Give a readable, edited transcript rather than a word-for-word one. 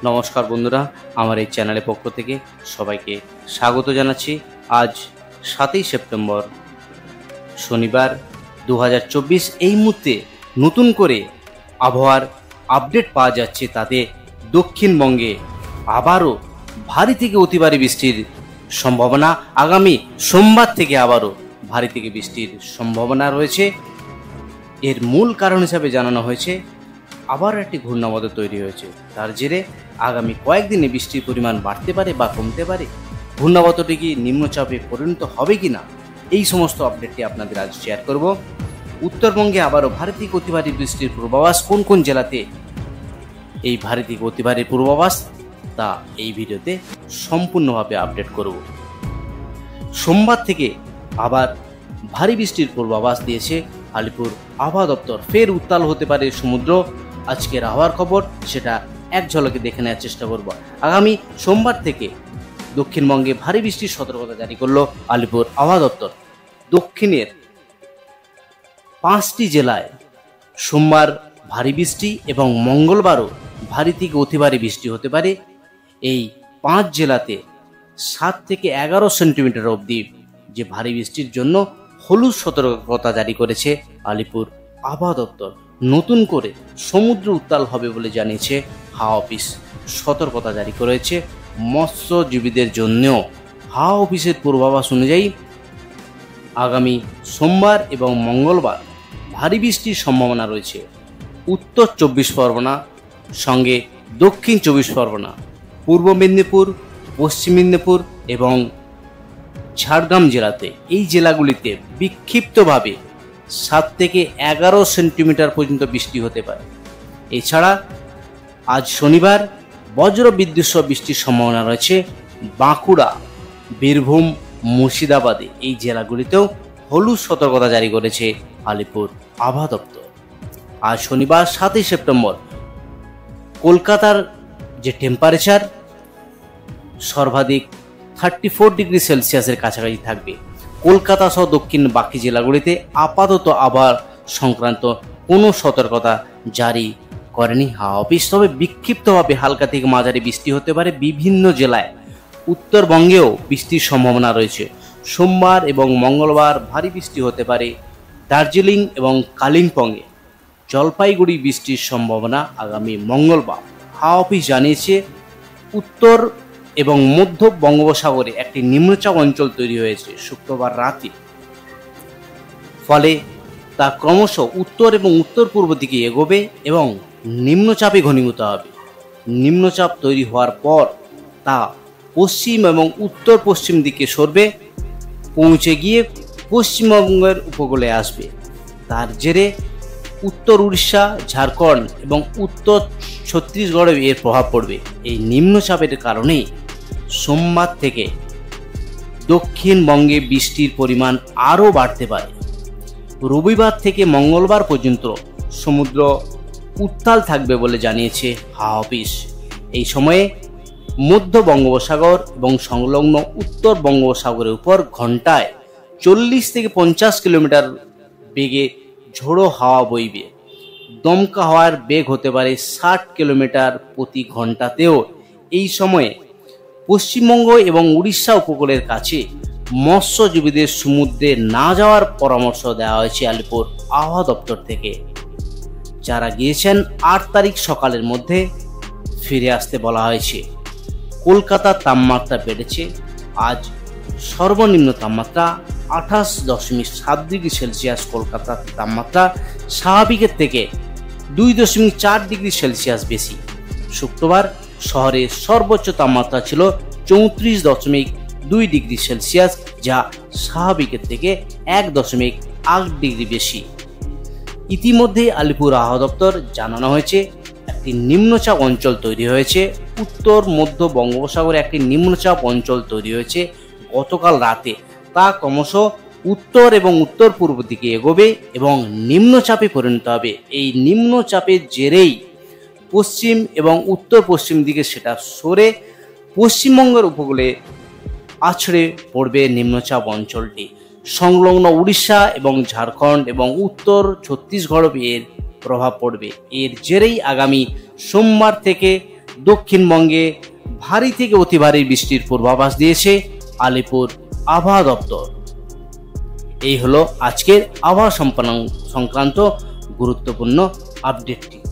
নমস্কার বন্ধুরা, আমার এই চ্যানেলের পক্ষ থেকে সবাইকে স্বাগত জানাচ্ছি। আজ 7ই সেপ্টেম্বর শনিবার 2024। এই মুহূর্তে নতুন করে আবহাওয়ার আপডেট পাওয়া যাচ্ছে। তাতে দক্ষিণবঙ্গে আবারও ভারী থেকে অতি ভারী বৃষ্টির সম্ভাবনা। আগামী সোমবার থেকে আবারও ভারী থেকে বৃষ্টির সম্ভাবনা রয়েছে। এর মূল কারণ হিসাবে জানানো হয়েছে আবার একটি ঘূর্ণাবর্ত তৈরি হয়েছে। তার জেরে আগামী কয়েকদিনে বৃষ্টির পরিমাণ বাড়তে পারে বা কমতে পারে। ঘূর্ণাবর্তটি কি নিম্নচাপে পরিণত হবে কি না, এই সমস্ত আপডেটটি আপনাদের আজ শেয়ার করব। উত্তরবঙ্গে আবারও ভারী থেকে অতি ভারী বৃষ্টির পূর্বাভাস। কোন কোন জেলাতে এই ভারী থেকে অতি ভারী পূর্বাভাস তা এই ভিডিওতে সম্পূর্ণভাবে আপডেট করব। সোমবার থেকে আবার ভারী বৃষ্টির পূর্বাভাস দিয়েছে আলিপুর আবহাওয়া দপ্তর। ফের উত্তাল হতে পারে সমুদ্র। আজকের আবহাওয়ার খবর সেটা এক ঝলকে দেখে নেওয়ার চেষ্টা করব। আগামী সোমবার থেকে দক্ষিণবঙ্গে ভারী বৃষ্টির সতর্কতা জারি করলো আলিপুর আবহাওয়া দপ্তর। দক্ষিণের 5টি জেলায় সোমবার ভারী বৃষ্টি এবং মঙ্গলবারও ভারী থেকে অতি ভারী বৃষ্টি হতে পারে। এই 5 জেলাতে 7 থেকে 11 সেন্টিমিটার অবধি যে ভারী বৃষ্টির জন্য হলুদ সতর্কতা জারি করেছে আলিপুর আবহাওয়া দপ্তর। নতুন করে সমুদ্র উত্তাল হবে বলে জানিয়েছে হাওয়া অফিস। সতর্কতা জারি করেছে মৎস্যজীবীদের জন্যও। হাওয়া অফিসের পূর্বাভাস অনুযায়ী আগামী সোমবার এবং মঙ্গলবার ভারী বৃষ্টির সম্ভাবনা রয়েছে উত্তর 24 পরগনা সঙ্গে দক্ষিণ 24 পরগনা, পূর্ব মেদিনীপুর, পশ্চিম মেদিনীপুর এবং ঝাড়গ্রাম জেলাতে। এই জেলাগুলিতে বিক্ষিপ্তভাবে 7 থেকে 11 সেন্টিমিটার পর্যন্ত বৃষ্টি হতে পারে। এছাড়া আজ শনিবার বজ্র বিদ্যুৎ সহ বৃষ্টির সম্ভাবনা রয়েছে বাঁকুড়া, বীরভূম, মুর্শিদাবাদে। এই জেলাগুলিতেও হলুদ সতর্কতা জারি করেছে আলিপুর আবহাওয়া দপ্তর। আজ শনিবার 7ই সেপ্টেম্বর কলকাতার যে টেম্পারেচার সর্বাধিক 34 ডিগ্রি সেলসিয়াসের কাছাকাছি থাকবে। কলকাতা সহ দক্ষিণ বাকি জেলাগুলিতে আপাতত আবহাওয়া সংক্রান্ত কোনো সতর্কতা জারি করেনি হাওয়া অফিস। তবে বিক্ষিপ্তভাবে হালকা থেকে মাঝারি বৃষ্টি হতে পারে বিভিন্ন জেলায়। উত্তরবঙ্গেও বৃষ্টির সম্ভাবনা রয়েছে। সোমবার এবং মঙ্গলবার ভারী বৃষ্টি হতে পারে দার্জিলিং এবং কালিম্পংয়ে। জলপাইগুড়ি বৃষ্টির সম্ভাবনা আগামী মঙ্গলবার। হাওয়া অফিস জানিয়েছে উত্তর এবং মধ্য বঙ্গোপসাগরে একটি নিম্নচাপ অঞ্চল তৈরি হয়েছে শুক্রবার রাতে। ফলে তা ক্রমশ উত্তর এবং উত্তর পূর্ব দিকে এগোবে এবং নিম্নচাপে ঘনীভূত হবে। নিম্নচাপ তৈরি হওয়ার পর তা পশ্চিম এবং উত্তর পশ্চিম দিকে সরবে, পৌঁছে গিয়ে পশ্চিমবঙ্গের উপকূলে আসবে। তার জেরে উত্তর উড়িষ্যা, ঝাড়খণ্ড এবং উত্তর ছত্তিশগড়ে এর প্রভাব পড়বে। এই নিম্নচাপের কারণেই সোমবার থেকে দক্ষিণবঙ্গে বৃষ্টির পরিমাণ আরও বাড়তে পারে। রবিবার থেকে মঙ্গলবার পর্যন্ত সমুদ্র উত্তাল থাকবে বলে জানিয়েছে হাওয়া অফিস। এই সময়ে মধ্য বঙ্গোপসাগর এবং সংলগ্ন উত্তর বঙ্গোপসাগরের উপর ঘন্টায় 40 থেকে 50 কিলোমিটার বেগে ঝোড়ো হাওয়া বইবে। দমকা হাওয়ার বেগ হতে পারে 60 কিলোমিটার প্রতি ঘন্টাতেও। এই সময়ে পশ্চিমবঙ্গ এবং উড়িষ্যা উপকূলের কাছে মৎস্যজীবীদের সমুদ্রে না যাওয়ার পরামর্শ দেওয়া হয়েছে আলিপুর আবহাওয়া দপ্তর থেকে। যারা গিয়েছেন 8 তারিখ সকালের মধ্যে ফিরে আসতে বলা হয়েছে। কলকাতার তাপমাত্রা বেড়েছে। আজ সর্বনিম্ন তাপমাত্রা 28.7 ডিগ্রি সেলসিয়াস। কলকাতার তাপমাত্রা স্বাভাবিকের থেকে 2.4 ডিগ্রি সেলসিয়াস বেশি। শুক্রবার শহরের সর্বোচ্চ তাপমাত্রা ছিল 34.2 ডিগ্রি সেলসিয়াস, যা স্বাভাবিকের থেকে 1.8 ডিগ্রি বেশি। ইতিমধ্যে আলিপুর আবহাওয়া দপ্তর জানানো হয়েছে একটি নিম্নচাপ অঞ্চল তৈরি হয়েছে। উত্তর মধ্য বঙ্গোপসাগরে একটি নিম্নচাপ অঞ্চল তৈরি হয়েছে গতকাল রাতে। তা ক্রমশ উত্তর এবং উত্তর পূর্ব দিকে এগোবে এবং নিম্নচাপে পরিণত হবে। এই নিম্নচাপের জেরেই পশ্চিম এবং উত্তর পশ্চিম দিকে সেটা সরে পশ্চিমবঙ্গের উপকূলে আছড়ে পড়বে নিম্নচাপ অঞ্চলটি। সংলগ্ন উড়িষ্যা এবং ঝাড়খণ্ড এবং উত্তর ছত্তিশগড় এর প্রভাব পড়বে। এর জেরেই আগামী সোমবার থেকে দক্ষিণবঙ্গে ভারী থেকে অতি ভারী বৃষ্টির পূর্বাভাস দিয়েছে আলিপুর আবহাওয়া দপ্তর। এই হলো আজকের আবহাওয়া সংক্রান্ত গুরুত্বপূর্ণ আপডেটটি।